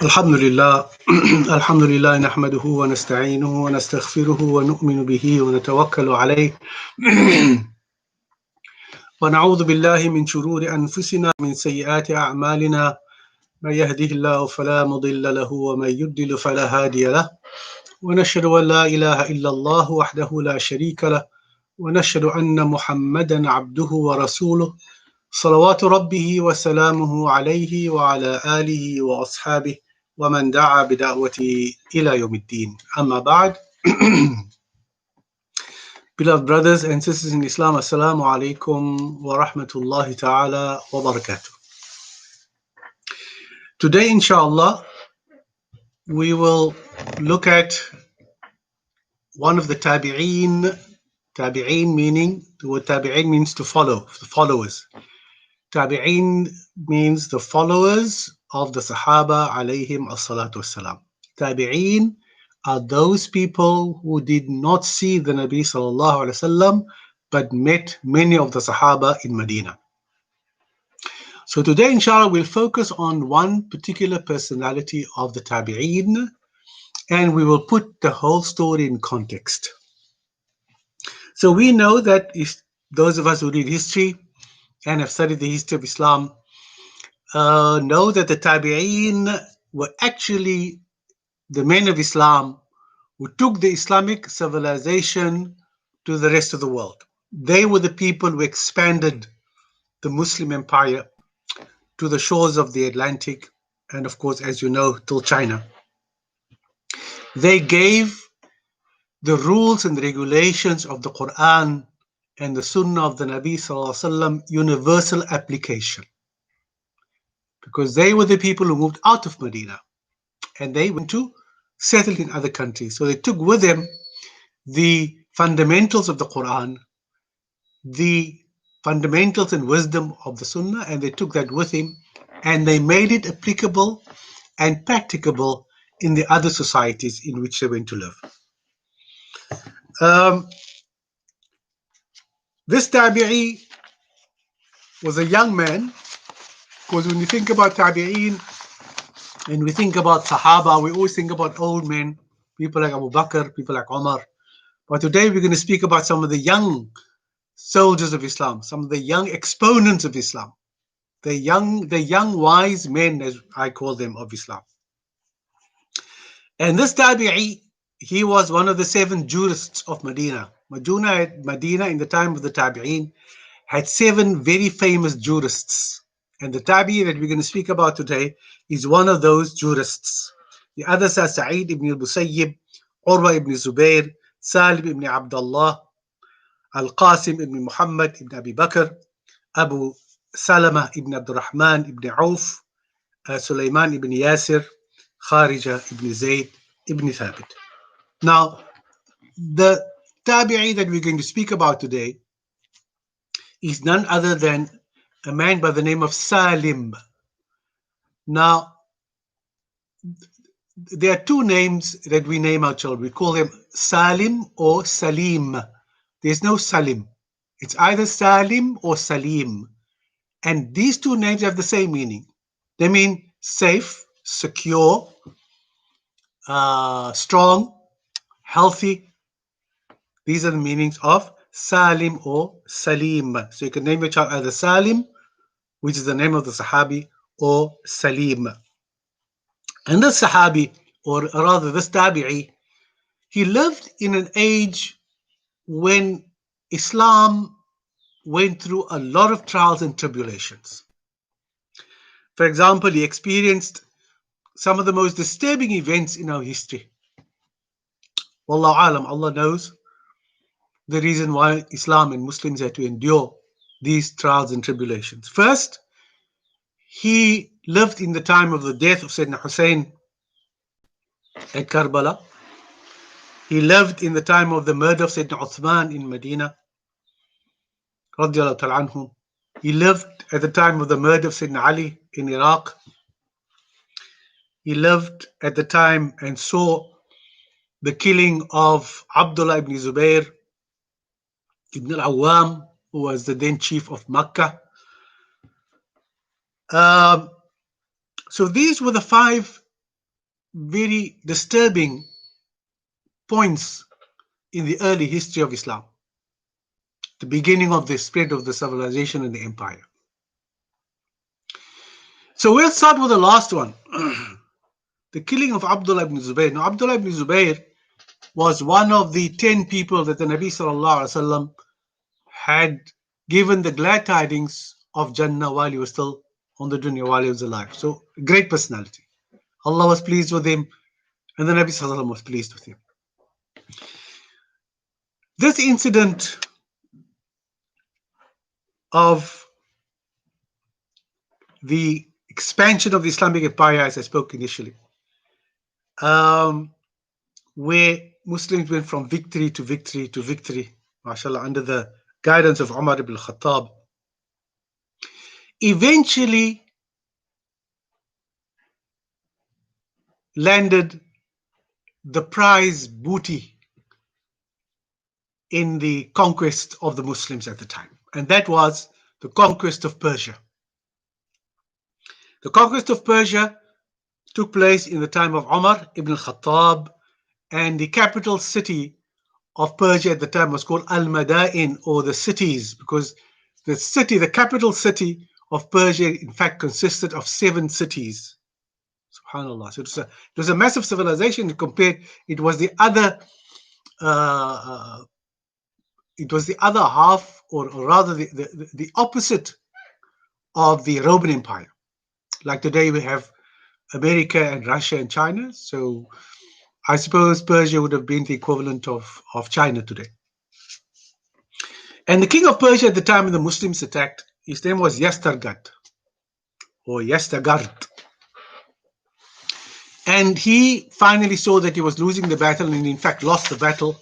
الحمد لله الحمد لله نحمده ونستعينه ونستغفره ونؤمن به ونتوكل عليه ونعوذ بالله من شرور أنفسنا من سيئات أعمالنا من يهده الله فلا مضل له ومن يضلل فلا هادي له ونشهد أن لا إله إلا الله وحده لا شريك له ونشهد أن محمدا عبده ورسوله صلوات ربه وسلامه عليه وعلى آله وأصحابه ومن دعا بدعوته إلى يوم الدين. Amma ba'd. Beloved brothers and sisters in Islam, Assalamu alaikum wa rahmatullahi ta'ala wa barakatuh. Today, inshallah, we will look at one of the tabi'een. Tabi'een meaning, the word tabi'een means to follow, the followers. Tabi'een means the followers of the Sahaba alayhim as-salatu was-salam. Tabi'een are those people who did not see the Nabi sallallahu alaihi wasallam but met many of the Sahaba in Medina. So today, inshallah, we'll focus on one particular personality of the Tabi'een, and we will put the whole story in context. So we know that if those of us who read history and have studied the history of Islam know that the Tabi'een were actually the men of Islam who took the Islamic civilization to the rest of the world. They were the people who expanded the Muslim empire to the shores of the Atlantic and, of course, as you know, till China. They gave the rules and regulations of the Quran and the Sunnah of the Nabi Sallallahu Alaihi Wasallam universal application, because they were the people who moved out of Medina and they went to settle in other countries. So they took with them the fundamentals of the Quran, the fundamentals and wisdom of the Sunnah, and they took that with him and they made it applicable and practicable in the other societies in which they went to live. This Tabi'i was a young man, because when you think about Tabi'een and we think about Sahaba, we always think about old men, people like Abu Bakr, people like Umar. But today we're going to speak about some of the young soldiers of Islam, some of the young exponents of Islam, the young wise men, as I call them, of Islam. And this Tabi'i, he was one of the 7 jurists of Medina. Medina in the time of the Tabi'een had 7 very famous jurists. And the Tabi'i that we're going to speak about today is one of those jurists. The others are Sa'id ibn al-Musayyib, Urwa ibn Zubair, Saalim ibn Abdullah, Al-Qasim ibn Muhammad ibn Abi Bakr, Abu Salama ibn Abdurrahman ibn Auf, Sulaiman ibn Yasir, Kharija ibn Zayd ibn Thabit. Now, the Tabi'i that we're going to speak about today is none other than a man by the name of Saalim. Now, there are 2 names that we name our children. We call them Saalim or Salim. There's no Salim. It's either Saalim or Salim. And these 2 names have the same meaning. They mean safe, secure, strong, healthy. These are the meanings of Salim or Salim. So you can name your child either Salim, which is the name of the Sahabi, or Salim. And this Sahabi, or rather this Tabi'i, he lived in an age when Islam went through a lot of trials and tribulations. For example, he experienced some of the most disturbing events in our history. Wallahu alam, Allah knows the reason why Islam and Muslims had to endure these trials and tribulations. First, he lived in the time of the death of Sayyidina Hussein at Karbala. He lived in the time of the murder of Sayyidina Uthman in Medina, radiallahu ta'ala anhum. He lived at the time of the murder of Sayyidina Ali in Iraq. He lived at the time and saw the killing of Abdullah ibn Zubair ibn al-Awwam, who was the then chief of Makkah. So these were the 5 very disturbing points in the early history of Islam, the beginning of the spread of the civilization and the empire. So we'll start with the last one, the killing of Abdullah ibn Zubayr. Now, Abdullah ibn Zubayr was one of the 10 people that the Nabi sallallahu alaihi wasallam had given the glad tidings of Jannah while he was still on the dunya, while he was alive. So, great personality. Allah was pleased with him, and the Nabi sallallahu alaihi wasallam was pleased with him. This incident of the expansion of the Islamic empire, as I spoke initially, where Muslims went from victory to victory to victory, mashallah, under the guidance of Umar ibn Khattab, eventually landed the prize booty in the conquest of the Muslims at the time, and that was the conquest of Persia. The conquest of Persia took place in the time of Umar ibn Khattab, and the capital city of Persia at the time was called Al-Madain, or the cities, because the capital city of Persia, in fact, consisted of 7 cities. Subhanallah. So it was a massive civilization compared. It was the other half, or rather the opposite of the Roman Empire. Like today we have America and Russia and China. So I suppose Persia would have been the equivalent of China today. And the king of Persia at the time when the Muslims attacked, his name was Yastargad, or Yastagard. And he finally saw that he was losing the battle, and in fact lost the battle.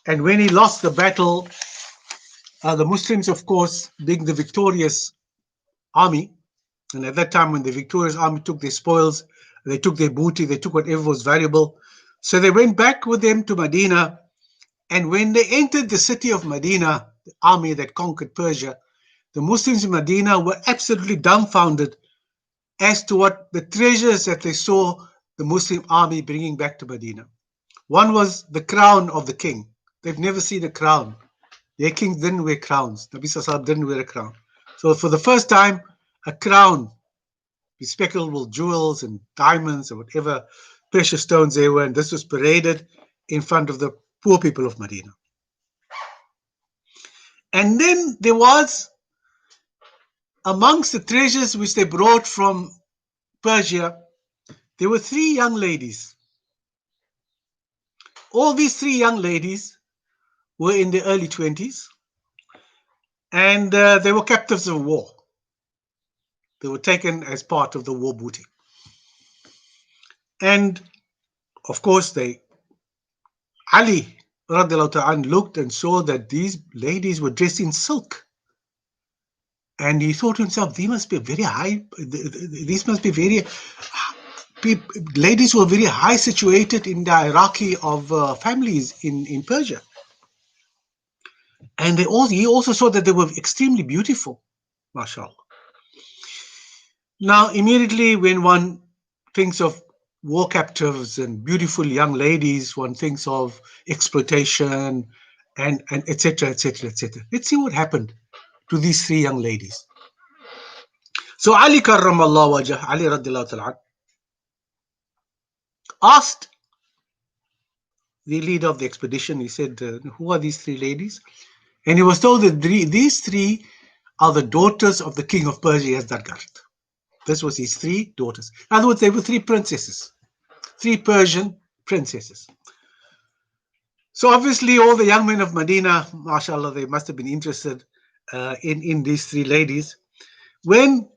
And when he lost the battle, the Muslims, of course, being the victorious army, and at that time when the victorious army took their spoils, they took their booty, they took whatever was valuable. So they went back with them to Medina. And when they entered the city of Medina, the army that conquered Persia, the Muslims in Medina were absolutely dumbfounded as to what the treasures that they saw the Muslim army bringing back to Medina. One was the crown of the king. They've never seen a crown. Their king didn't wear crowns. Nabi Sallallahu didn't wear a crown. So for the first time, a crown bespeckled with jewels and diamonds and whatever precious stones they were, and this was paraded in front of the poor people of Medina. And then there was, amongst the treasures which they brought from Persia, there were 3 young ladies. All these 3 young ladies were in the early 20s, and they were captives of war. They were taken as part of the war booty. And of course, Ali radiallahu ta'ala looked and saw that these ladies were dressed in silk. And he thought to himself, these must be very, ladies who are very high situated in the hierarchy of families in Persia. And he also saw that they were extremely beautiful, mashallah. Now, immediately when one thinks of war captives and beautiful young ladies, one thinks of exploitation and etc., etc., etc. Let's see what happened to these 3 young ladies. So Ali karramallahu wajhah, Ali radiallahu ta'ala, asked the leader of the expedition, he said, who are these 3 ladies? And he was told that these 3 are the daughters of the king of Persia, Yasdargard. This was his 3 daughters. In other words, they were 3 princesses, 3 Persian princesses. So obviously all the young men of Medina, mashallah, they must have been interested in these 3 ladies. When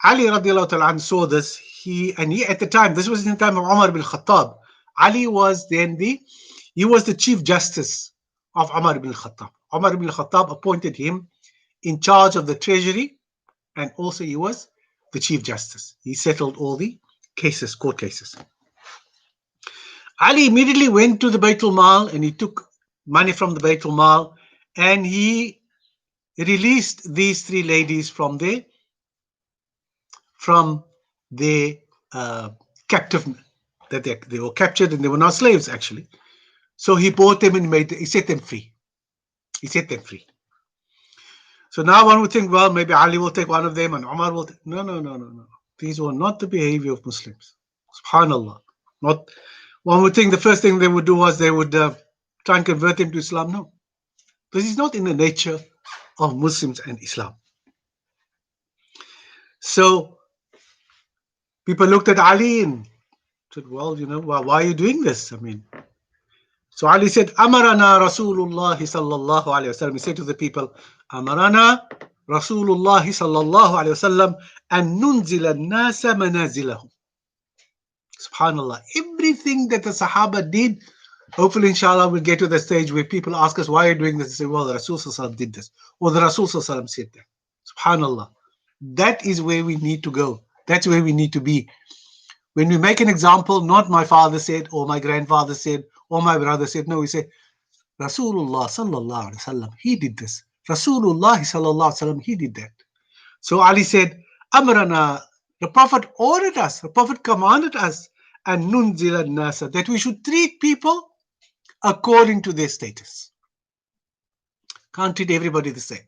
Ali radiallahu ta'ala saw this, he at the time, this was in the time of Umar ibn Khattab. Ali was then he was the chief justice of Umar ibn Khattab. Umar ibn Khattab appointed him in charge of the treasury, and also he was the chief justice. He settled all the cases, court cases. Ali immediately went to the Baytul Mal and he took money from the Baytul Mal and he released these 3 ladies from their captive that they were captured and they were not slaves actually. So he bought them and he set them free. He set them free. So now one would think, well, maybe Ali will take one of them and Umar will take. No, no, no, no, no. These were not the behavior of Muslims. Subhanallah. Not. One would think the first thing they would do was they would try and convert them to Islam. No. This is not in the nature of Muslims and Islam. So people looked at Ali and said, well, why are you doing this? I mean, so Ali said, Amarana Rasulullah sallallahu alayhi wasallam. He said to the people, Amarana Rasulullah sallallahu alayhi wasallam an nunzila nasa manazilahum. Subhanallah. Everything that the Sahaba did, hopefully inshallah we'll get to the stage where people ask us, why are you doing this? They say, well, the Rasul sallallahu alayhi wasallam did this. Or the Rasul sallallahu alayhi wasallam said that. Subhanallah. That is where we need to go. That's where we need to be. When we make an example, not my father said, or my grandfather said, or my brother said. No, we say, Rasulullah sallallahu alaihi wasallam, he did this. Rasulullah sallallahu alaihi wasallam, he did that. So Ali said, Amrana, the Prophet ordered us, the Prophet commanded us, and nunzila nasa, that we should treat people according to their status. Can't treat everybody the same.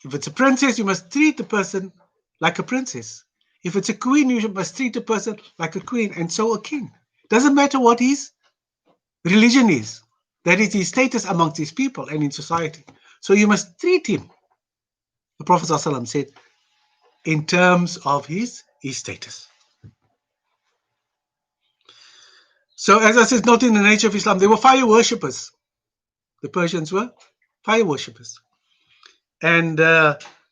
If it's a princess, you must treat the person like a princess. If it's a queen, you must treat a person like a queen, and so a king. Doesn't matter what his religion is. That is his status amongst his people and in society. So you must treat him, the Prophet ﷺ said, in terms of his status. So as I said, not in the nature of Islam. They were fire worshippers. The Persians were fire worshippers. And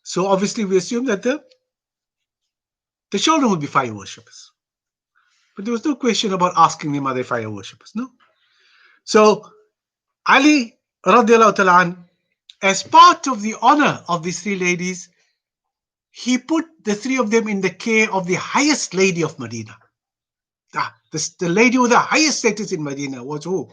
so obviously we assume that the children would be fire worshippers. But there was no question about asking them, are they fire worshippers? No. So Ali radiallahu ta'ala an, as part of the honor of these three ladies, he put the three of them in the care of the highest lady of Medina. The lady with the highest status in Medina was who?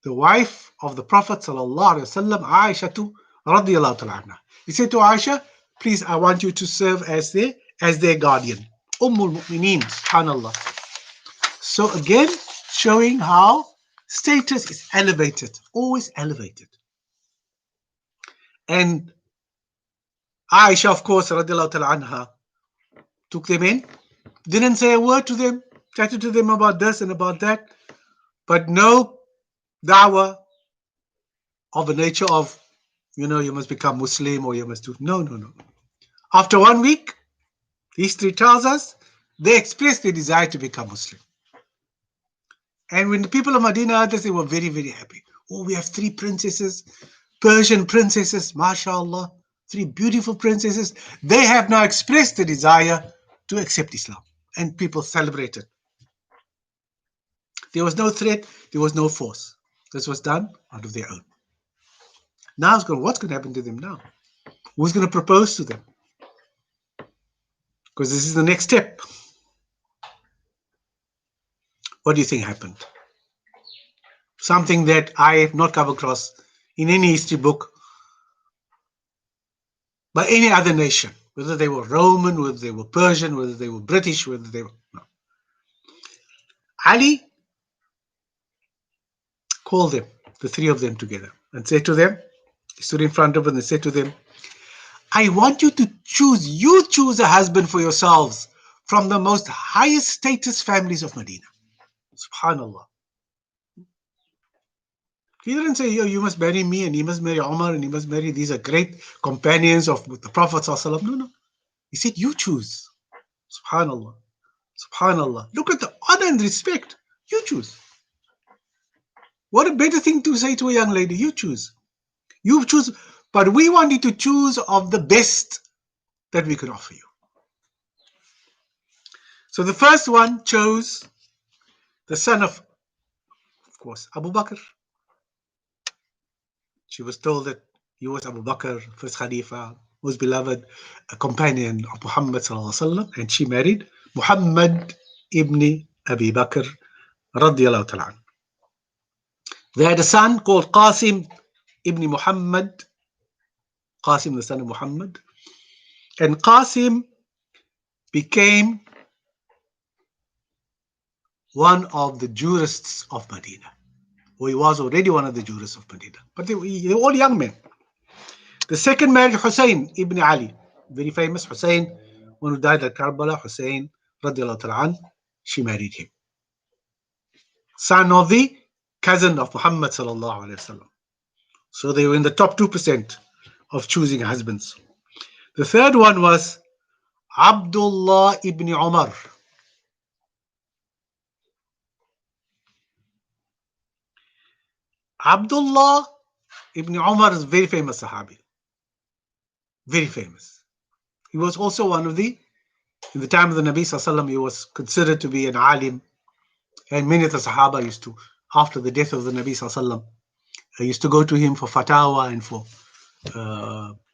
The wife of the Prophet sallallahu alaihi wasallam, Aisha radiallahu ta'ala anha. He said to Aisha, please, I want you to serve as their guardian. Ummul Mu'mineen, subhanallah. So again, showing how status is elevated, always elevated. And Aisha, of course, radiallahu ta'ala anha, took them in, didn't say a word to them, chatted to them about this and about that, but no da'wah of the nature of, you must become Muslim or you must do. No, no, no. After 1 week, history tells us, they expressed their desire to become Muslim. And when the people of Medina heard this, they were very, very happy. Oh, we have 3 princesses, Persian princesses, mashallah, 3 beautiful princesses. They have now expressed the desire to accept Islam. And people celebrated. There was no threat, there was no force. This was done out of their own. Now what's going to happen to them now? Who's going to propose to them? Because this is the next step. What do you think happened? Something that I have not come across in any history book by any other nation, whether they were Roman, whether they were Persian, whether they were British, whether they were... No. Ali called them, the 3 of them together, and said to them, he stood in front of them and said to them, I want you to choose a husband for yourselves from the most highest status families of Medina. Subhanallah. He didn't say, you must marry me and he must marry Umar and he must marry, these are great companions of the Prophet ﷺ. No, no. He said, you choose. Subhanallah. Subhanallah. Look at the honor and respect. You choose. What a better thing to say to a young lady. You choose. You choose. But we want you to choose of the best that we could offer you. So the first one chose the son of course, Abu Bakr. She was told that he was Abu Bakr, first Khalifa, most beloved, a companion of Muhammad sallallahu alaihi wasallam, and she married Muhammad ibn Abi Bakr radiyallahu ta'ala. They had a son called Qasim ibn Muhammad, Qasim the son of Muhammad, and Qasim became one of the jurists of Medina. Or he was already one of the jurists of Medina. But they were all young men. The second marriage, Hussein ibn Ali, very famous Hussein, one who died at Karbala, Hussein radiallahu ta'ala anh, she married him. Son of the cousin of Muhammad sallallahu alayhi wasallam. So they were in the top 2% of choosing husbands. The third one was Abdullah ibn Umar. Abdullah ibn Umar is a very famous Sahabi. Very famous. He was also one of in the time of the Nabi sallallahu alaihi wasallam, he was considered to be an alim. And many of the Sahaba used to, after the death of the Nabi sallallahu alaihi wasallam, used to go to him for fatwa and for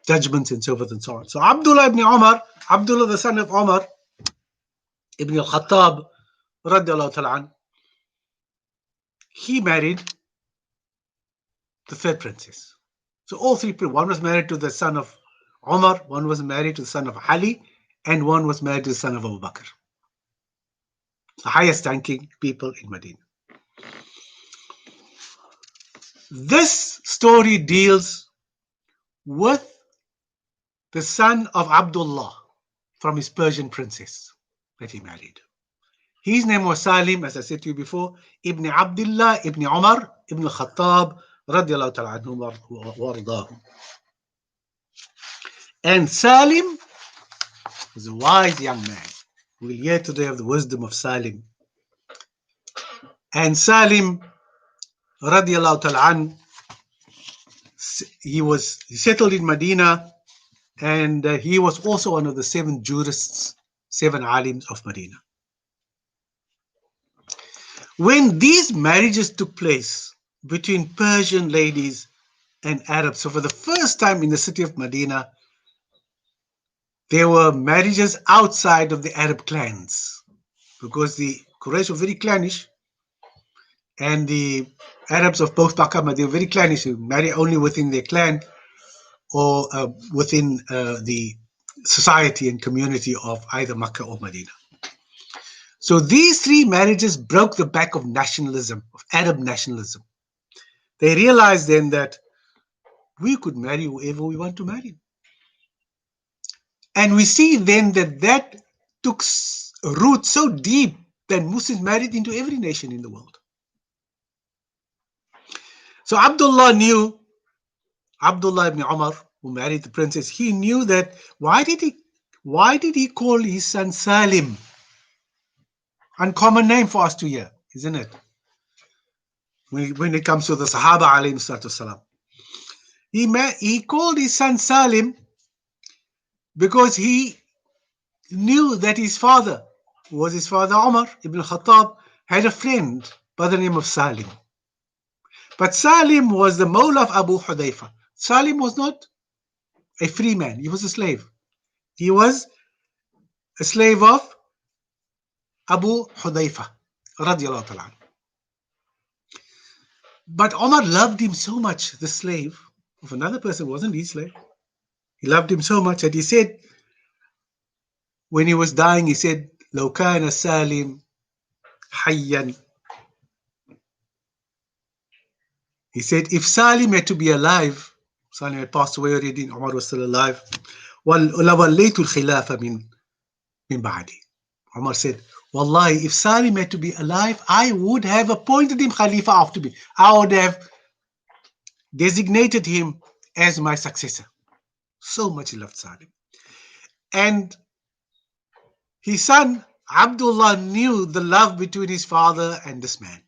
judgments and so forth and so on. So Abdullah ibn Umar, Abdullah the son of Umar ibn al-Khattab radiallahu ta'ala anh, he married the third princess. So all three, one was married to the son of Umar, one was married to the son of Ali, and one was married to the son of Abu Bakr. The highest ranking people in Medina. This story deals with the son of Abdullah from his Persian princess that he married. His name was Saalim, as I said to you before, Ibn Abdullah, Ibn Umar, Ibn al-Khattab, radiallahu ta'ala anhum wa ardahum. And Saalim was a wise young man. We'll hear today of the wisdom of Saalim. And Saalim, radiallahu ta'ala anh, he settled in Medina, and he was also one of the 7 jurists, 7 alims of Medina. When these marriages took place between Persian ladies and Arabs, so for the first time in the city of Medina, there were marriages outside of the Arab clans, because the Quraysh were very clannish, and the Arabs of both Makkah, they were very clannish. They marry only within their clan or within the society and community of either Makkah or Medina. So these 3 marriages broke the back of nationalism, of Arab nationalism. They realized then that we could marry whoever we want to marry. And we see then that took root so deep that Muslims married into every nation in the world. So Abdullah ibn Umar, who married the princess, he knew that why did he call his son Saalim? Uncommon name for us to hear, isn't it? When it comes to the Sahaba alayhi salatu salam. He called his son Saalim because he knew that his father, who was his father Umar ibn Khattab, had a friend by the name of Saalim. But Saalim was the Mawla of Abu Hudayfa. Saalim was not a free man, he was a slave. He was a slave of Abu Hudayfa radiallahu ta'ala. But Umar loved him so much, the slave of another person, wasn't his slave. He loved him so much that he said, when he was dying, he said, لو كان سالم حيا. He said, if Saalim had to be alive, Saalim had passed away already, Umar was still alive, وَلَوَلَّيْتُ الْخِلَافَ مِنْ بَعْدِي. Umar said, Wallahi, if Saalim had to be alive, I would have appointed him Khalifa after me. I would have designated him as my successor. So much he loved Saalim. And his son, Abdullah, knew the love between his father and this man.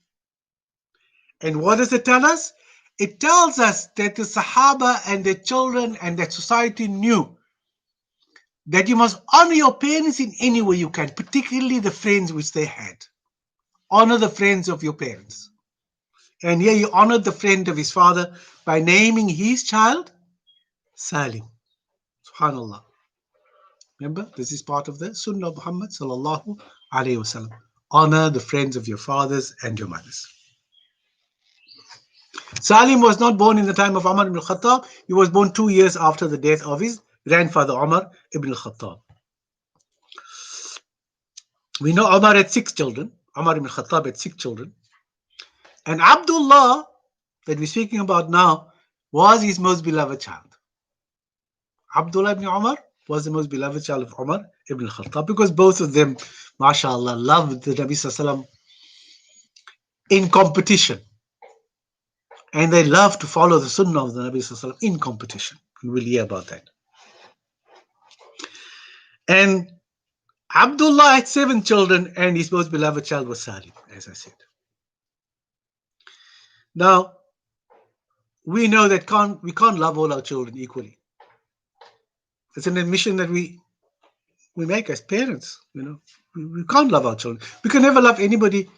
And what does it tell us? It tells us that the Sahaba and their children and that society knew that you must honor your parents in any way you can, particularly the friends which they had. Honor the friends of your parents. And here he honored the friend of his father by naming his child Saalim. Subhanallah. Remember, this is part of the Sunnah of Muhammad sallallahu alayhi wasallam. Honor the friends of your fathers and your mothers. Saalim was not born in the time of Umar ibn al-Khattab. He was born 2 years after the death of his grandfather Umar ibn al-Khattab. We know Umar had 6 children. Umar ibn Khattab had 6 children. And Abdullah, that we're speaking about now, was his most beloved child. Abdullah ibn Umar was the most beloved child of Umar ibn Khattab because both of them, mashallah, loved the Nabi Sallallahu in competition. And they loved to follow the sunnah of the Nabi Sallallahu in competition. And we'll hear about that. And Abdullah had 7 children, and his most beloved child was Saalim, as I said. Now, we know that we can't love all our children equally. It's an admission that we make as parents. We can't love our children. We can never love anybody,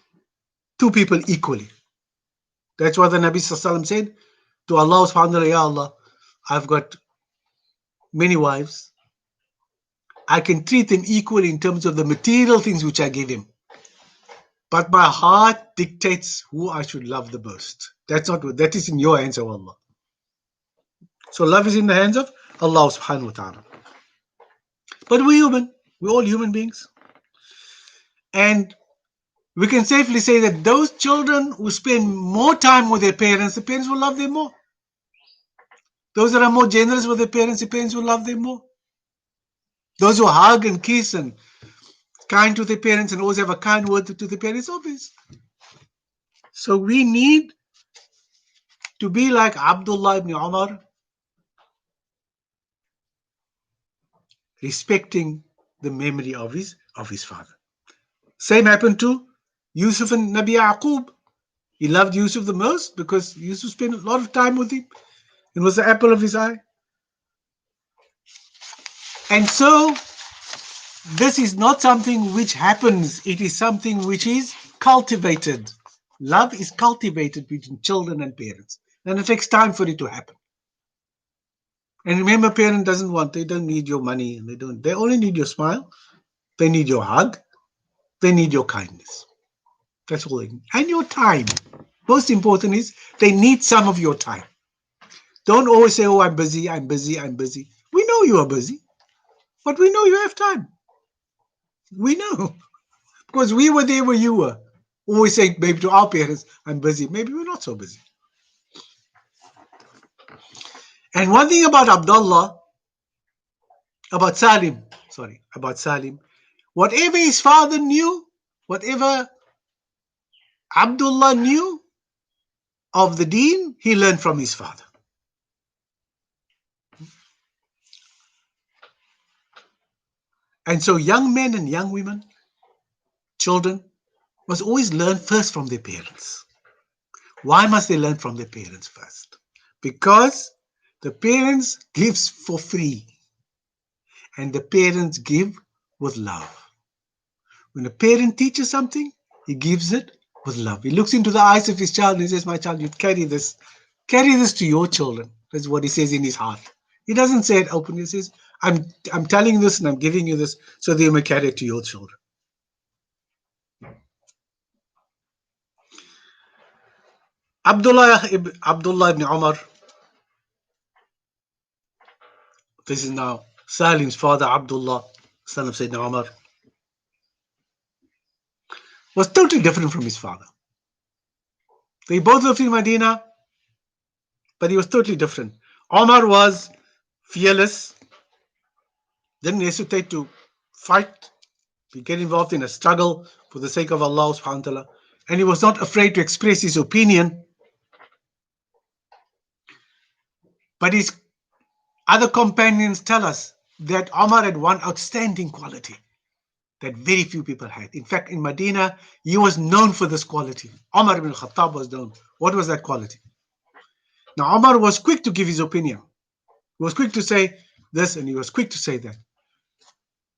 2 people equally. That's why the Nabi Sallallahu Alaihi Wasallam said to Allah subhanahu wa ta'ala, Ya Allah, I've got many wives. I can treat them equally in terms of the material things which I give him. But my heart dictates who I should love the most. That is in your hands, O Allah. So love is in the hands of Allah subhanahu wa ta'ala. But we're human. We're all human beings. And we can safely say that those children who spend more time with their parents, the parents will love them more. Those that are more generous with their parents, the parents will love them more. Those who hug and kiss and kind to their parents and always have a kind word to their parents, obvious. So we need to be like Abdullah ibn Umar, respecting the memory of his father. Same happened to Yusuf and Nabi Yaqub. He loved Yusuf the most because Yusuf spent a lot of time with him and was the apple of his eye. And so this is not something which happens, it is something which is cultivated. Love is cultivated between children and parents, and it takes time for it to happen. And remember, parent they don't need your money, they only need your smile, they need your hug, they need your kindness. That's all they need. And your time. Most important is they need some of your time. Don't always say, oh, I'm busy, I'm busy, I'm busy. We know you are busy, but we know you have time. We know. Because we were there where you were. Always saying, maybe to our parents, I'm busy. Maybe we're not so busy. And one thing about Saalim, whatever his father knew, whatever Abdullah knew of the deen, he learned from his father. And so young men and young women, children, must always learn first from their parents. Why must they learn from their parents first? Because the parents gives for free and the parents give with love. When a parent teaches something, he gives it with love. He looks into the eyes of his child and he says, my child, you carry this to your children. That's what he says in his heart. He doesn't say it openly. He says, I'm telling you this and I'm giving you this so that you may carry it to your children. Abdullah ibn Umar, this is now Salim's father, Abdullah, son of Sayyidina Umar, was totally different from his father. They both lived in Medina, but he was totally different. Umar was fearless, didn't hesitate to fight, to get involved in a struggle for the sake of Allah subhanahu wa ta'ala, and he was not afraid to express his opinion. But his other companions tell us that Umar had one outstanding quality that very few people had. In fact, in Medina, he was known for this quality. Umar ibn Khattab was known. What was that quality? Now, Umar was quick to give his opinion. He was quick to say this and he was quick to say that.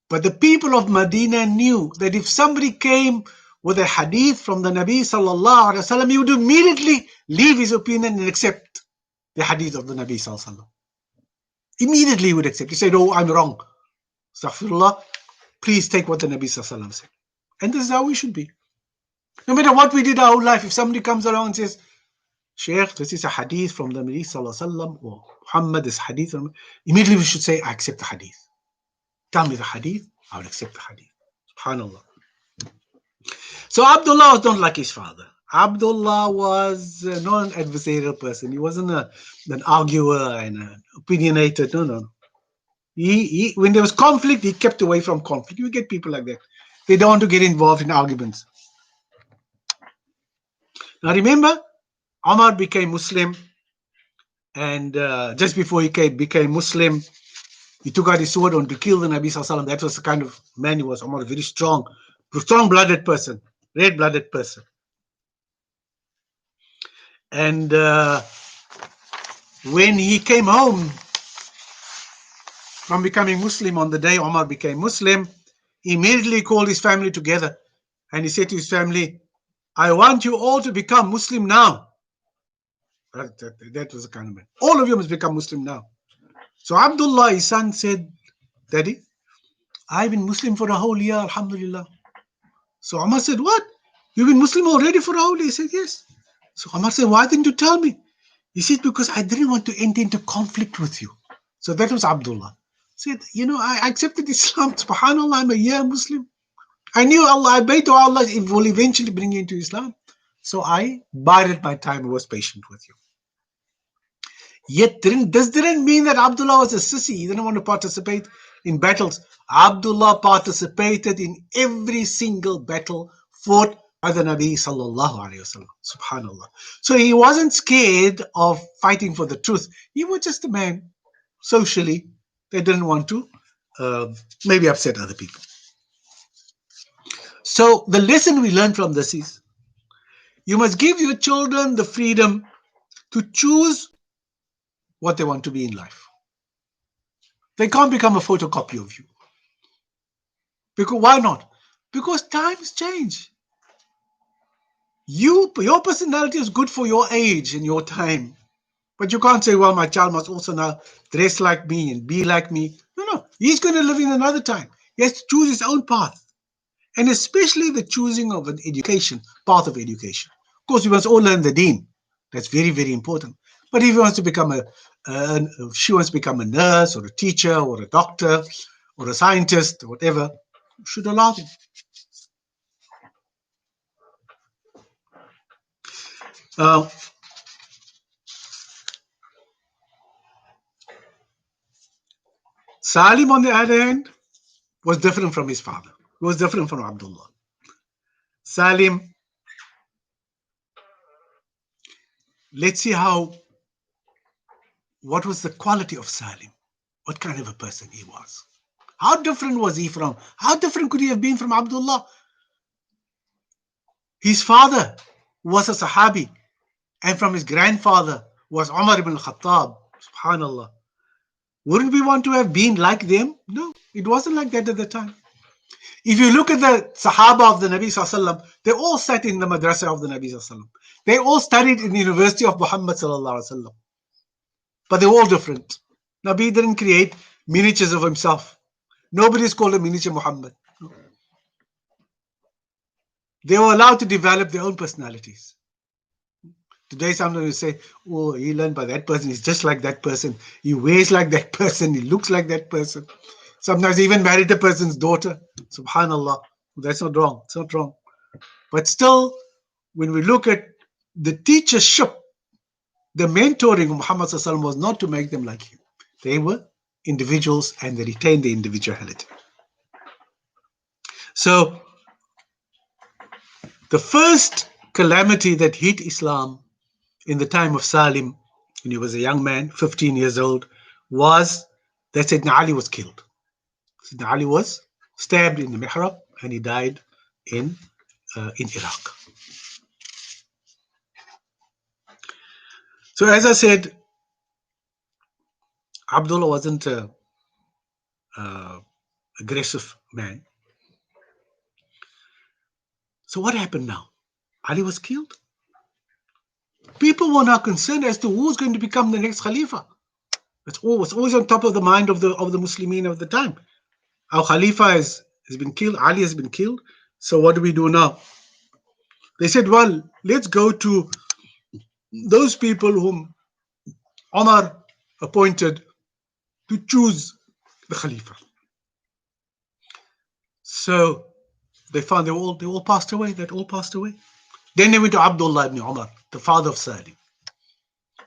But the people of Medina knew that if somebody came with a hadith from the Nabi sallallahu alaihi wasallam, he would immediately leave his opinion and accept the hadith of the Nabi sallallahu alaihi wasallam. Immediately he would accept. He said, oh, I'm wrong. Astaghfirullah. Please take what the Nabi sallallahu alaihi wasallam said. And this is how we should be. No matter what we did our whole life, if somebody comes along and says, Shaykh, this is a hadith from the Nabi sallallahu alaihi wasallam, or Muhammad, this hadith, immediately we should say, I accept the hadith. Tell me the hadith, I will accept the hadith. SubhanAllah. So Abdullah was not like his father. Abdullah was not an adversarial person. He wasn't an arguer and an opinionated. No, no. When there was conflict, he kept away from conflict. You get people like that. They don't want to get involved in arguments. Now remember, Omar became Muslim, and just before he became Muslim, he took out his sword on to kill the Nabi Sallallahu Alaihi Wasallam. That was the kind of man he was. Omar, a very strong-blooded person, red-blooded person. And when he came home from becoming Muslim, on the day Omar became Muslim, he immediately called his family together, and he said to his family, I want you all to become Muslim now. That was the kind of man. All of you must become Muslim now. So Abdullah, his son, said, Daddy, I've been Muslim for a whole year, alhamdulillah. So Omar said, what? You've been Muslim already for a whole year? He said, yes. So Omar said, why didn't you tell me? He said, because I didn't want to enter into conflict with you. So that was Abdullah. He said, I accepted Islam. SubhanAllah, I'm a year Muslim. I knew Allah, I prayed to Allah, it will eventually bring you into Islam. So I bided my time and was patient with you. Yet this didn't mean that Abdullah was a sissy. He didn't want to participate in battles. Abdullah participated in every single battle fought by the Nabi sallallahu alaihi wasallam. Subhanallah. So he wasn't scared of fighting for the truth. He was just a man, socially, that didn't want to maybe upset other people. So the lesson we learn from this is, you must give your children the freedom to choose what they want to be in life. They can't become a photocopy of you. Because why not? Because times change. Your personality is good for your age and your time. But you can't say, well, my child must also now dress like me and be like me. No. He's going to live in another time. He has to choose his own path. And especially the choosing of an education, path of education. Of course, we must all learn the deen. That's very, very important. But if he wants to become she wants to become a nurse or a teacher or a doctor or a scientist or whatever, you should allow them. Salim, on the other hand, was different from his father. He was different from Abdullah. Salim, let's see what was the quality of Salim? What kind of a person he was? How different was he how different could he have been from Abdullah? His father was a Sahabi, and from his grandfather was Umar ibn Khattab. Subhanallah. Wouldn't we want to have been like them? No, it wasn't like that at the time. If you look at the Sahaba of the Nabi Sallallahu Alaihi Wasallam, they all sat in the madrasa of the Nabi Sallallahu Alaihi Wasallam. They all studied in the University of Muhammad Sallallahu Alaihi Wasallam. But they're all different. Nabi didn't create miniatures of himself. Nobody's called a miniature Muhammad. They were allowed to develop their own personalities. Today, sometimes you say, oh, he learned by that person. He's just like that person. He wears like that person. He looks like that person. Sometimes he even married a person's daughter. Subhanallah. That's not wrong. It's not wrong. But still, when we look at the teachership, the mentoring of Muhammad Sallallahu Alaihi Wasallam was not to make them like him. They were individuals and they retained their individuality. So, the first calamity that hit Islam in the time of Salim, when he was a young man, 15 years old, was that Sayyidina Ali was killed. Sayyidina Ali was stabbed in the mihrab and he died in Iraq. So as I said, Abdullah wasn't an aggressive man. So what happened now? Ali was killed. People were now concerned as to who's going to become the next Khalifa. It's always on top of the mind of the Muslimin of the time. Our Khalifa has been killed. Ali has been killed. So what do we do now? They said, well, let's go to those people whom Omar appointed to choose the Khalifa. So They found they all passed away. They'd all passed away. Then they went to Abdullah ibn Umar, the father of Saalim.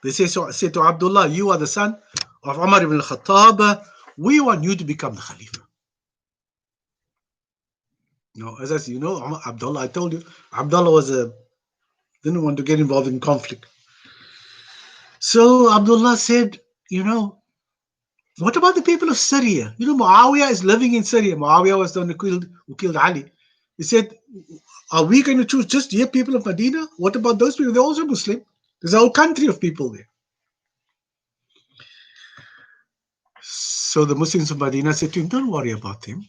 They said to Abdullah, you are the son of Umar ibn al-Khattab. We want you to become the Khalifa. As you know, Abdullah, I told you, Abdullah didn't want to get involved in conflict. So Abdullah said, what about the people of Syria? Muawiyah is living in Syria. Muawiyah was the one who killed Ali. He said, are we going to choose just here people of Medina? What about those people? They're also Muslim. There's a whole country of people there. So the Muslims of Medina said to him, don't worry about them.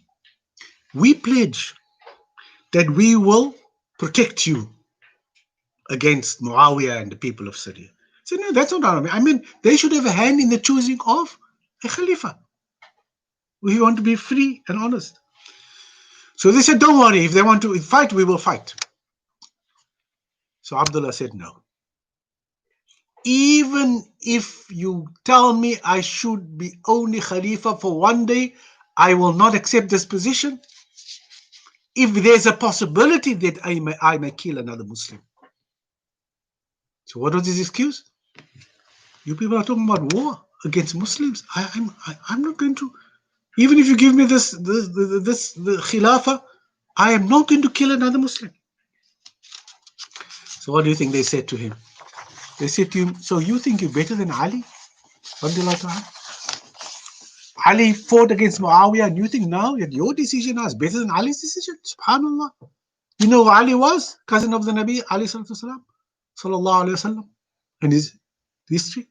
We pledge that we will protect you against Muawiyah and the people of Syria. He said, no, that's not our I mean, they should have a hand in the choosing of a Khalifa. We want to be free and honest. So they said, don't worry, if they want to fight, we will fight. So Abdullah said, no. Even if you tell me I should be only Khalifa for one day, I will not accept this position if there's a possibility that I may kill another Muslim. So what was his excuse? You people are talking about war against Muslims. I'm not going to, even if you give me the Khilafah, I am not going to kill another Muslim. So what do you think they said to him? They said to him, so you think you're better than Ali? Ali fought against Muawiyah, and you think now that your decision now is better than Ali's decision? SubhanAllah. You know who Ali was? Cousin of the Nabi, Ali sallallahu alayhi wasallam, and his history.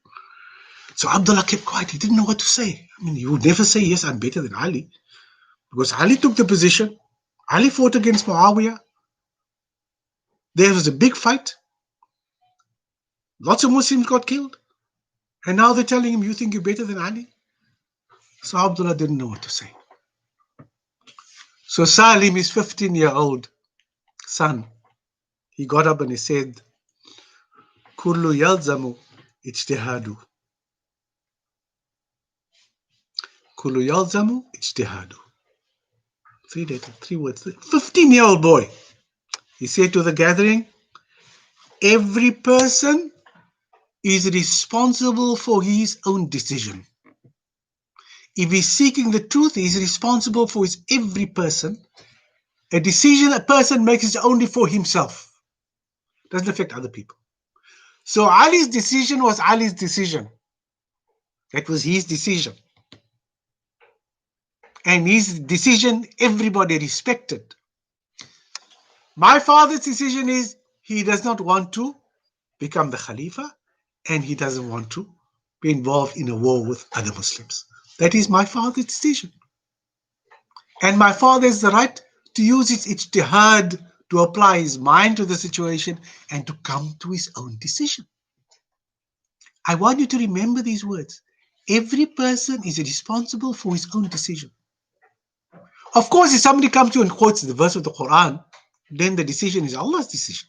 So Abdullah kept quiet. He didn't know what to say. I mean, he would never say, yes, I'm better than Ali. Because Ali took the position. Ali fought against Muawiyah. There was a big fight. Lots of Muslims got killed. And now they're telling him, you think you're better than Ali? So Abdullah didn't know what to say. So Saalim, his 15-year-old son, he got up and he said, Kullu yalzamu ijtihadu. Kullu yalzamu ijtihadu. Three words. 15-year-old boy. He said to the gathering, every person is responsible for his own decision. If he's seeking the truth, he's responsible for every person. A decision a person makes is only for himself. Doesn't affect other people. So Ali's decision was Ali's decision. That was his decision. And his decision, everybody respected. My father's decision is he does not want to become the Khalifa, and he doesn't want to be involved in a war with other Muslims. That is my father's decision. And my father has the right to use his ijtihad to apply his mind to the situation and to come to his own decision. I want you to remember these words. Every person is responsible for his own decision. Of course, if somebody comes to you and quotes the verse of the Quran, then the decision is Allah's decision.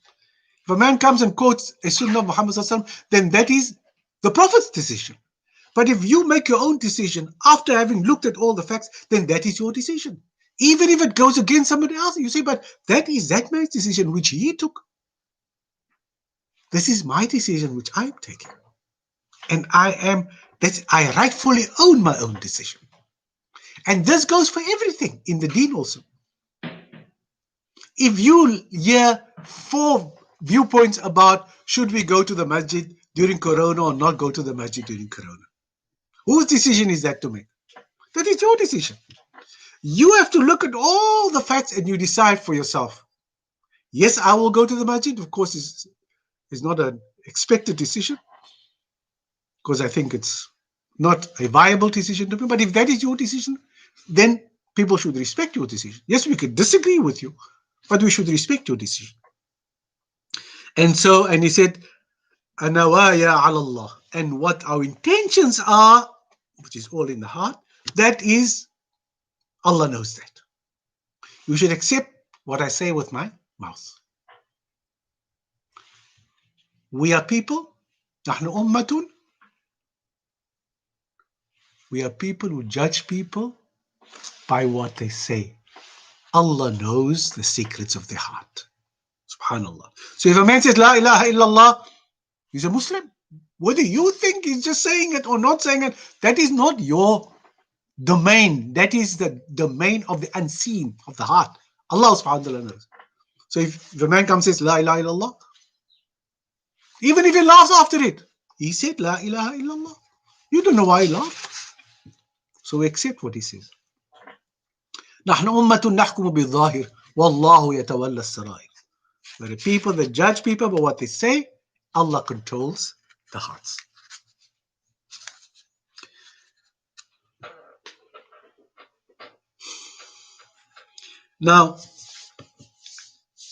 If a man comes and quotes a sunnah of Muhammad sallallahu alaihi wasallam, then that is the Prophet's decision. But if you make your own decision after having looked at all the facts, then that is your decision. Even if it goes against somebody else, you say, but that is that man's decision which he took. This is my decision which I'm taking. And I rightfully own my own decision. And this goes for everything in the deen also. If you hear 4 viewpoints about should we go to the masjid during Corona or not go to the masjid during Corona, whose decision is that to make? That is your decision. You have to look at all the facts and you decide for yourself. Yes, I will go to the masjid. Of course, it's not an expected decision because I think it's not a viable decision to me. But if that is your decision, then people should respect your decision. Yes, we could disagree with you, but we should respect your decision. And he said, Anawaya ala Allah. And what our intentions are, which is all in the heart, that is, Allah knows that. You should accept what I say with my mouth. We are people, نحن أمة. We are people who judge people by what they say. Allah knows the secrets of the heart. Subhanallah. So if a man says La ilaha illallah, he's a Muslim. Whether you think he's just saying it or not saying it, that is not your domain. That is the domain of the unseen, of the heart. Allah subhanahu wa ta'ala knows. So if the man comes and says La ilaha illallah, even if he laughs after it, he said La ilaha illallah. You don't know why he laughed. So accept what he says. نحن أمة نحكم بالظاهر والله يتولى السرائر. We're a people that judge people by what they say. Allah controls the hearts. Now,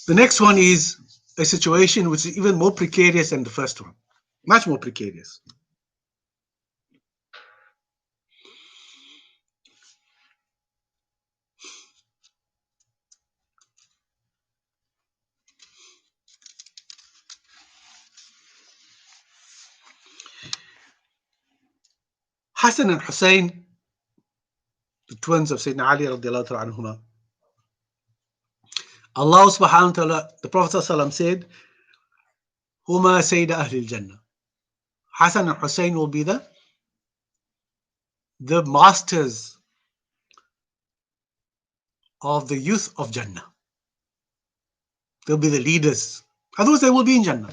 the next one is a situation which is even more precarious than the first one. Much more precarious. Hassan and Hussein, the twins of Sayyidina Ali radiallahu ta'ala anhuma, Allah subhanahu wa ta'ala, the Prophet ﷺ said, Huma Sayyida Ahlil Jannah. Hassan and Hussein will be the masters of the youth of Jannah. They'll be the leaders. Otherwise, they will be in Jannah.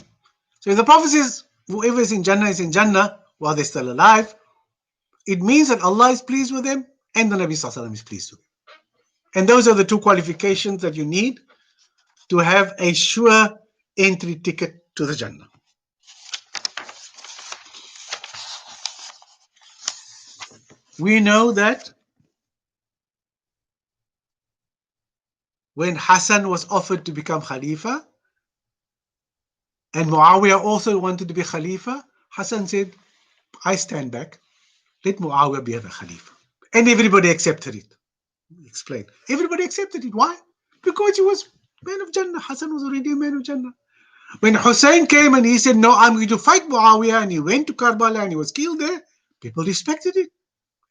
So if the Prophet says, whoever is in Jannah while they're still alive, it means that Allah is pleased with them and the Nabi Sallallahu Alaihi Wasallam is pleased with them. And those are the two qualifications that you need to have a sure entry ticket to the Jannah. We know that when Hassan was offered to become Khalifa and Muawiyah also wanted to be Khalifa, Hassan said, I stand back, let Muawiyah be the Khalifa. And everybody accepted it. Explain. Everybody accepted it. Why? Because he was man of Jannah. Hassan was already a man of Jannah. When Hussein came and he said, no, I'm going to fight Muawiyah, and he went to Karbala and he was killed there, people respected it.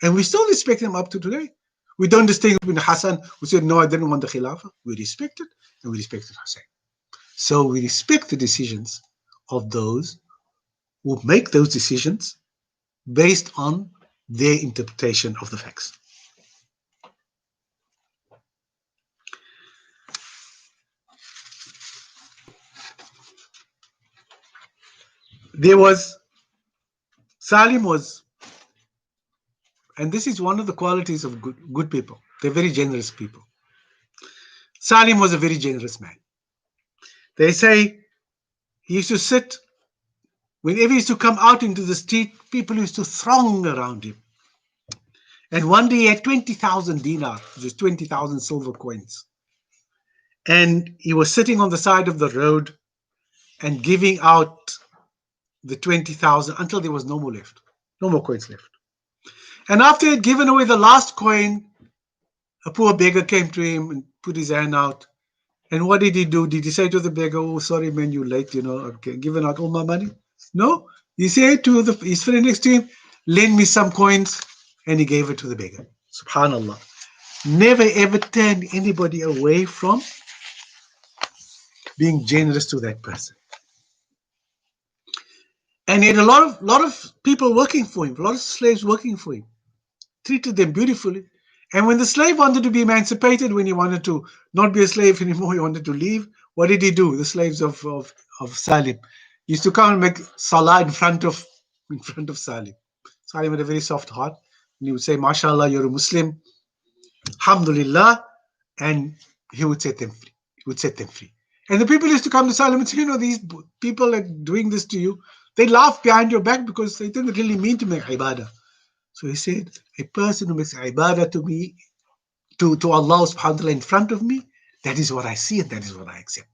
And we still respect him up to today. We don't distinguish between Hassan, who said, no, I didn't want the Khilafah. We respected, and we respected Hussein. So we respect the decisions of those who make those decisions based on their interpretation of the facts. There was, Saalim was, and this is one of the qualities of good people. They're very generous people. Saalim was a very generous man. They say he used to sit, whenever he used to come out into the street, people used to throng around him. And one day he had 20,000 dinar, which is 20,000 silver coins. And he was sitting on the side of the road and giving out the 20,000 until there was no more left, no more coins left. And after he had given away the last coin, a poor beggar came to him and put his hand out. And what did he do? Did he say to the beggar, oh, sorry, man, you're late, I've given out all my money? No. He said to his friend next to him, lend me some coins. And he gave it to the beggar. Subhanallah. Never ever turned anybody away from being generous to that person. And he had a lot of people working for him, a lot of slaves working for him. Treated them beautifully. And when the slave wanted to be emancipated, when he wanted to not be a slave anymore, he wanted to leave, what did he do? The slaves of Saalim used to come and make salah in front of Saalim. Saalim had a very soft heart. And he would say, MashaAllah, you're a Muslim. Alhamdulillah. And he would set them free. He would set them free. And the people used to come to Saalim and say, these people are doing this to you. They laugh behind your back because they didn't really mean to make ibadah. So he said, a person who makes ibadah to me, to Allah subhanahu wa ta'ala in front of me, that is what I see and that is what I accept.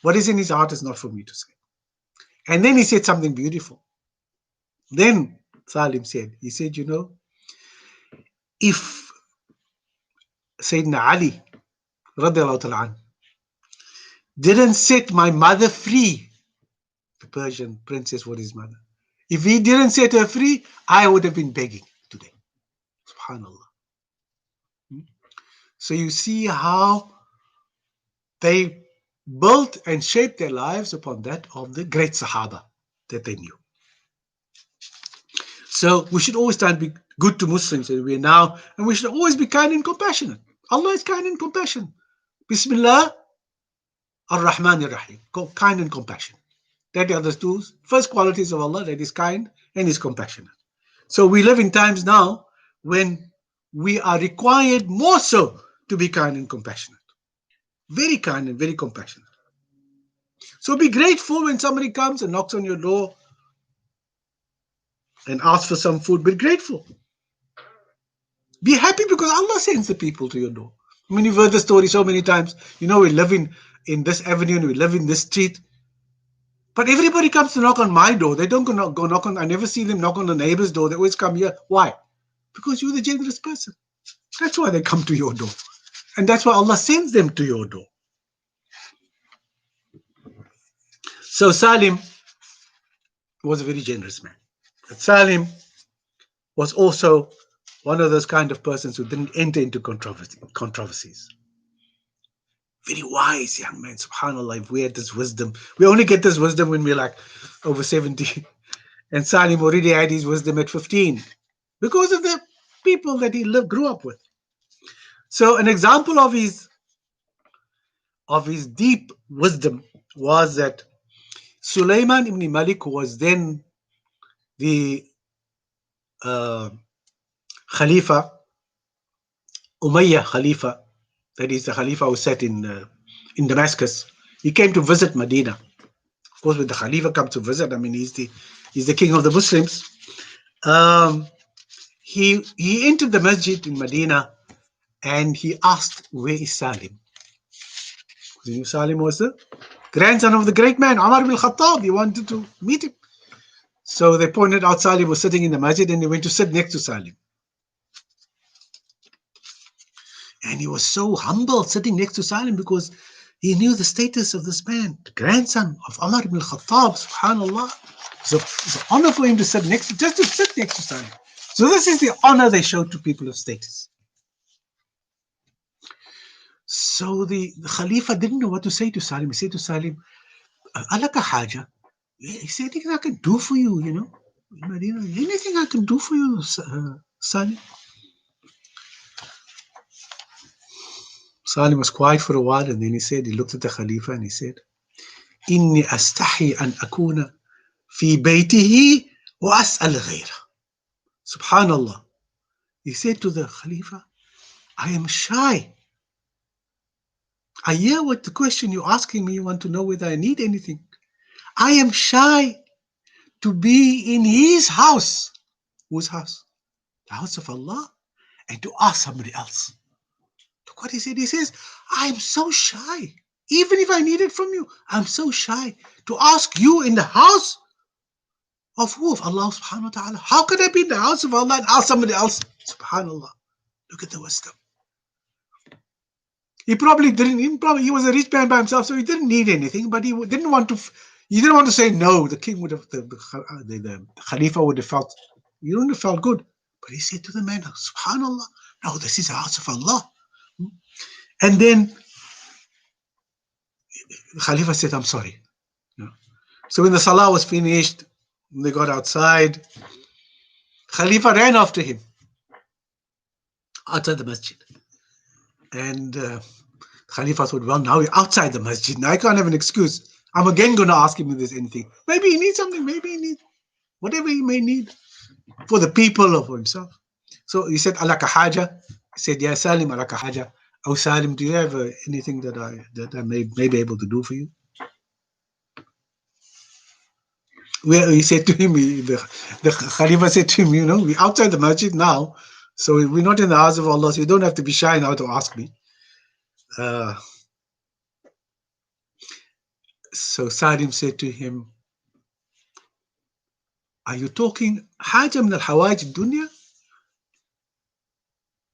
What is in his heart is not for me to say. And then he said something beautiful. Then Saalim said, if Sayyidina Ali radiallahu ta'ala didn't set my mother free, the Persian princess was his mother, if he didn't set her free, I would have been begging today. Subhanallah. So you see how they built and shaped their lives upon that of the great Sahaba that they knew. So we should always try and be good to Muslims, and we are now, and we should always be kind and compassionate. Allah is kind and compassionate. Bismillah ar-Rahman ar-Rahim. Kind and compassionate. That are the two first qualities of Allah, that is kind and is compassionate. So we live in times now when we are required more so to be kind and compassionate. Very kind and very compassionate. So be grateful when somebody comes and knocks on your door and asks for some food. Be grateful. Be happy because Allah sends the people to your door. I mean, you've heard the story so many times. You know, we live in this avenue and we live in this street. But everybody comes to knock on my door. They don't go knock on, I never see them knock on the neighbor's door. They always come here. Why? Because you're the generous person. That's why they come to your door. And that's why Allah sends them to your door. So Saalim was a very generous man. But Saalim was also one of those kind of persons who didn't enter into controversies. Very wise young man, subhanAllah. If we had this wisdom, we only get this wisdom when we're like over 70. And Saalim already had his wisdom at 15 because of the people that he grew up with. So an example of his deep wisdom was that Sulaiman ibn Malik, who was then the Khalifa, Umayyah Khalifa, that is the Khalifa who sat in Damascus. He came to visit Medina. Of course, when the Khalifa comes to visit, I mean, he's the king of the Muslims. He entered the masjid in Medina and he asked, where is Saalim? Saalim was the grandson of the great man, Umar ibn Khattab. He wanted to meet him. So they pointed out Saalim was sitting in the masjid and he went to sit next to Saalim. And he was so humble sitting next to Saalim because he knew the status of this man, the grandson of Umar ibn Khattab, subhanAllah. So it's an honor for him to sit next to, just to sit next to Saalim. So this is the honor they showed to people of status. So the Khalifa didn't know what to say to Saalim. He said to Saalim, Alaka haja. He said, anything I can do for you, you know. Anything I can do for you, Saalim. Saalim was quiet for a while and then he looked at the Khalifa and he said, Inni astahi an akuna fi baytihi wa as'al ghayra. Subhanallah. He said to the Khalifa, I am shy. I hear what the question you're asking me. You want to know whether I need anything. I am shy to be in his house. Whose house? The house of Allah. And to ask somebody else. Look what he said. He says, I'm so shy. Even if I need it from you, I'm so shy to ask you in the house of who? Of Allah subhanahu wa ta'ala. How can I be in the house of Allah and ask somebody else? Subhanallah. Look at the wisdom. He probably didn't, he was a rich man by himself, so he didn't need anything, but he didn't want to say no. The king would have, the Khalifa would have felt, you wouldn't have felt good. But he said to the man, subhanallah, no, this is the house of Allah. And then the Khalifa said, I'm sorry. So when the salah was finished, they got outside, Khalifa ran after him outside the masjid. And Khalifa thought, well, now we're outside the masjid. Now I can't have an excuse. I'm again going to ask him if there's anything. Maybe he needs something. Maybe he needs whatever he may need for the people or for himself. So he said, Alaka haja. He said, yeah, Saalim, alaka haja. Oh, Saalim, do you have anything that I may be able to do for you? Well, he said to him, the Khalifa said to him, we're outside the masjid now. So we're not in the house of Allah, so you don't have to be shy now to ask me. So Saalim said to him, are you talking haja min al-hawaj al-dunya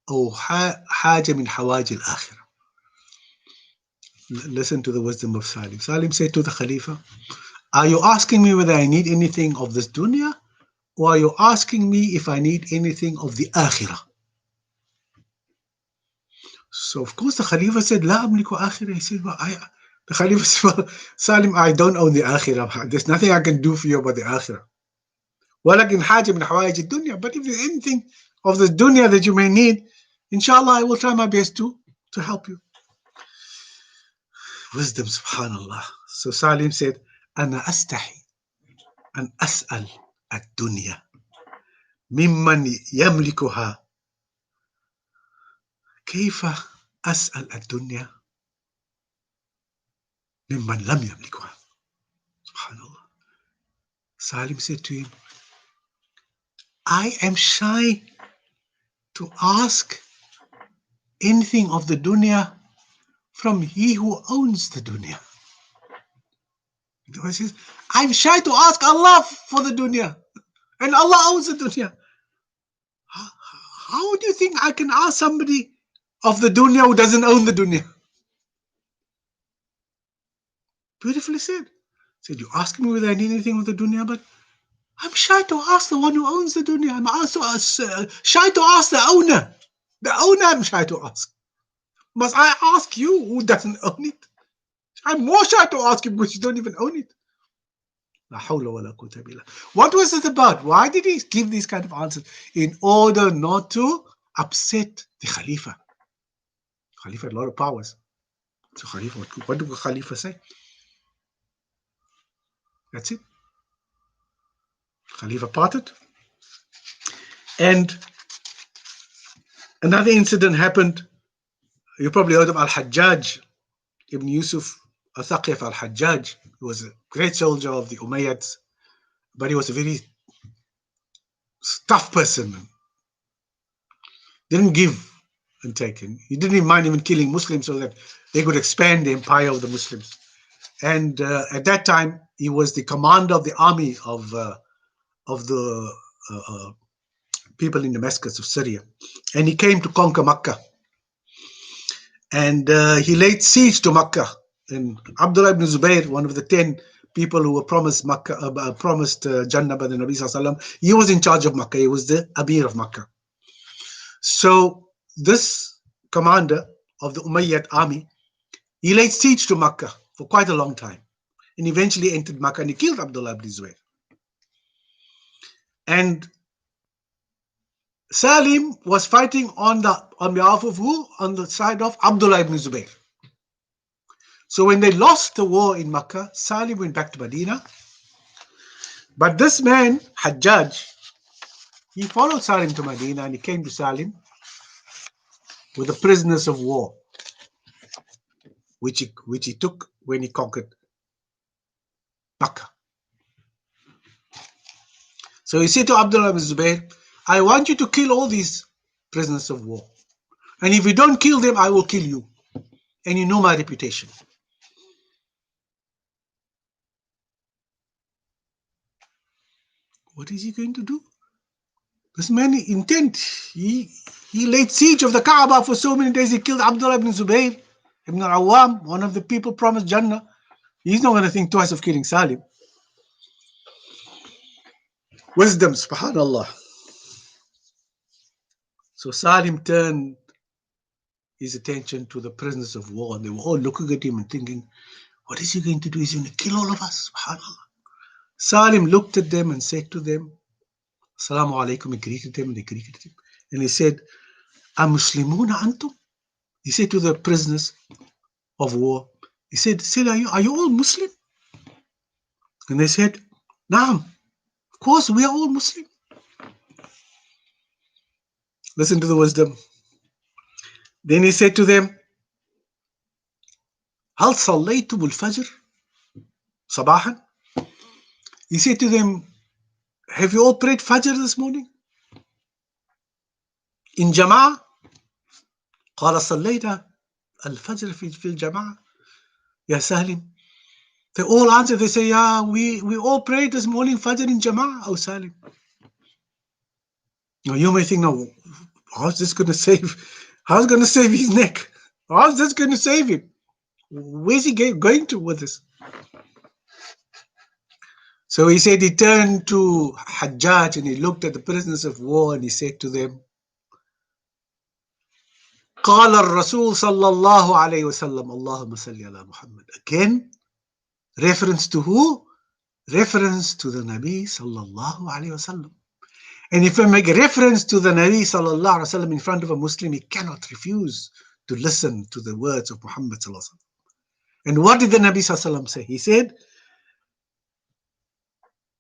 or haja min hawaj al-akhirah? Listen to the wisdom of Saalim. Saalim said to the Khalifa, are you asking me whether I need anything of this dunya, or are you asking me if I need anything of the akhirah? So of course the Khalifa said, La amliku akhirah. He said, well, the Khalifa said, well, Salim, I don't own the akhirah. There's nothing I can do for you about the akhirah. ولكن حاجة من حوائج الدنيا. But if there's anything of the dunya that you may need, inshallah, I will try my best to help you. Wisdom, subhanallah. So Salim said, أنا أستحي أن أسأل الدنيا ممن يملكها كيف أسأل الدنيا ممن لم يملكها. Subhanallah. Salim said to him, I am shy to ask anything of the dunya from he who owns the dunya. He says, I'm shy to ask Allah for the dunya, and Allah owns the dunya. How do you think I can ask somebody of the dunya who doesn't own the dunya? Beautifully said. He said, you ask me whether I need anything of the dunya, but I'm shy to ask the one who owns the dunya. I'm also shy to ask the owner. The owner I'm shy to ask. Must I ask you who doesn't own it? I'm more shy to ask you because you don't even own it. What was it about? Why did he give these kind of answers? In order not to upset the Khalifa. Khalifa had a lot of powers. So Khalifa, what did the Khalifa say? That's it. Khalifa parted. And another incident happened. You probably heard of Al-Hajjaj Ibn Yusuf Al-Thaqif Al-Hajjaj. He was a great soldier of the Umayyads, but he was a very tough person. Didn't give and take. He didn't even mind even killing Muslims so that they could expand the empire of the Muslims. And at that time, he was the commander of the army of the people in Damascus of Syria. And he came to conquer Makkah. And he laid siege to Makkah. And Abdullah ibn Zubayr, one of the 10 people who were promised Makkah, Jannah by the Nabi Sallallahu Alaihi Wasallam, he was in charge of Makkah. He was the Amir of Makkah. So this commander of the Umayyad army, he laid siege to Makkah for quite a long time, and eventually entered Makkah and he killed Abdullah ibn Zubayr. And Salim was fighting on behalf of who? On the side of Abdullah ibn Zubayr. So when they lost the war in Makkah, Salim went back to Medina. But this man, Hajjaj, he followed Salim to Medina and he came to Salim with the prisoners of war, which he took when he conquered Makkah. So he said to Abdullah ibn Zubayr, I want you to kill all these prisoners of war. And if you don't kill them, I will kill you. And you know my reputation. What is he going to do? This man intent. He laid siege of the Kaaba for so many days. He killed Abdullah ibn Zubayr ibn al-Awwam, one of the people promised Jannah. He's not going to think twice of killing Salim. Wisdom, subhanallah. So Salim turned his attention to the prisoners of war, and they were all looking at him and thinking, what is he going to do? He's going to kill all of us, subhanallah. Salim looked at them and said to them, Assalamu alaikum. He greeted them and they greeted him. And he said, Muslimuna antum? He said to the prisoners of war, he said, are you all Muslim? And they said, Naam, of course we are all Muslim. Listen to the wisdom. Then he said to them, Hal sallaytum al-fajr sabahan? He said to them, have you all prayed Fajr this morning? In Jama'ah? قال صلينا الفجر في الجماعة يا سالم. They all answered, they say, yeah, we all prayed this morning Fajr in Jama'ah, oh Salim. Now you may think, no, how's this going to save his neck? How's this going to save him? Where's he going to with this? So he said he turned to Hajjaj and he looked at the prisoners of war and he said to them, قال الرسول صلى الله عليه وسلم اللهم صل على محمد. Again, reference to who? Reference to the Nabi sallallahu alayhi wasallam. And if I make a reference to the Nabi sallallahu alayhi wasallam in front of a Muslim, he cannot refuse to listen to the words of Muhammad sallallahu alayhi wasallam. And what did the Nabi sallallahu alayhi wasallam say? He said,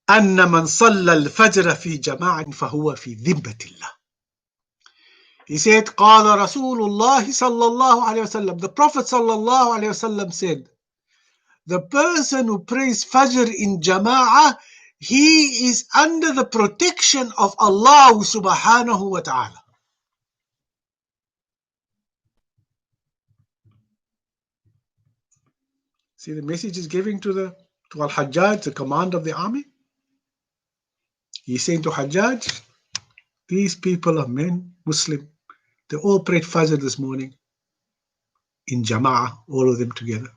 أن من صلى الفجر في جماعة فهو في ذمة الله. He said, قال رسول الله صلى الله عليه وسلم. The Prophet صلى الله عليه وسلم said, the person who prays Fajr in Jama'ah, he is under the protection of Allah subhanahu wa ta'ala. See, the message is giving to Al-Hajjaj, the command of the army. He's saying to Hajjaj, these people are men, Muslim. They all prayed Fajr this morning in Jama'ah, all of them together.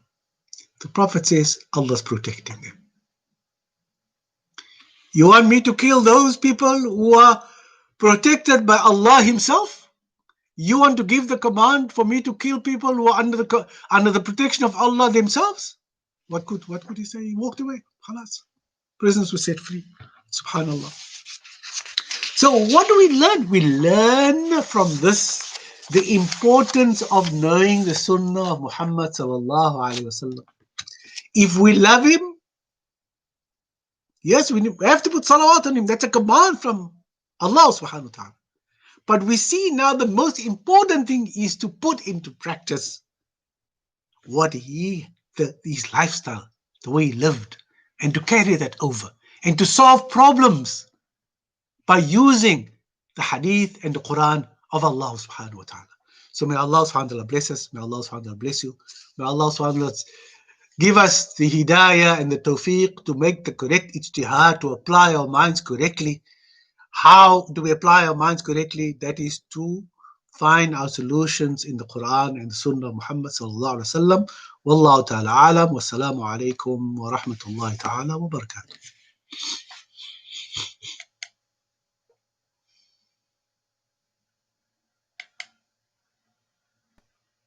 The Prophet says, Allah's protecting them. You want me to kill those people who are protected by Allah Himself? You want to give the command for me to kill people who are under the protection of Allah themselves? What could he say? He walked away. Khalas. Prisoners were set free. Subhanallah. So what do we learn? We learn from this the importance of knowing the Sunnah of Muhammad sallallahu alaihi wasallam. If we love him, yes, we have to put salawat on him. That's a command from Allah subhanahu wa ta'ala. But we see now the most important thing is to put into practice what his lifestyle, the way he lived, and to carry that over, and to solve problems by using the hadith and the Quran of Allah subhanahu wa ta'ala. So may Allah subhanahu wa ta'ala bless us. May Allah subhanahu wa ta'ala bless you. May Allah subhanahu wa ta'ala give us the hidayah and the tawfiq to make the correct ijtihad, to apply our minds correctly. How do we apply our minds correctly? That is to find our solutions in the Quran and the Sunnah of Muhammad sallallahu alaihi wasallam. Wallahu ta'ala alam. Wassalamu alaikum wa rahmatullahi ta'ala wa barakatuh.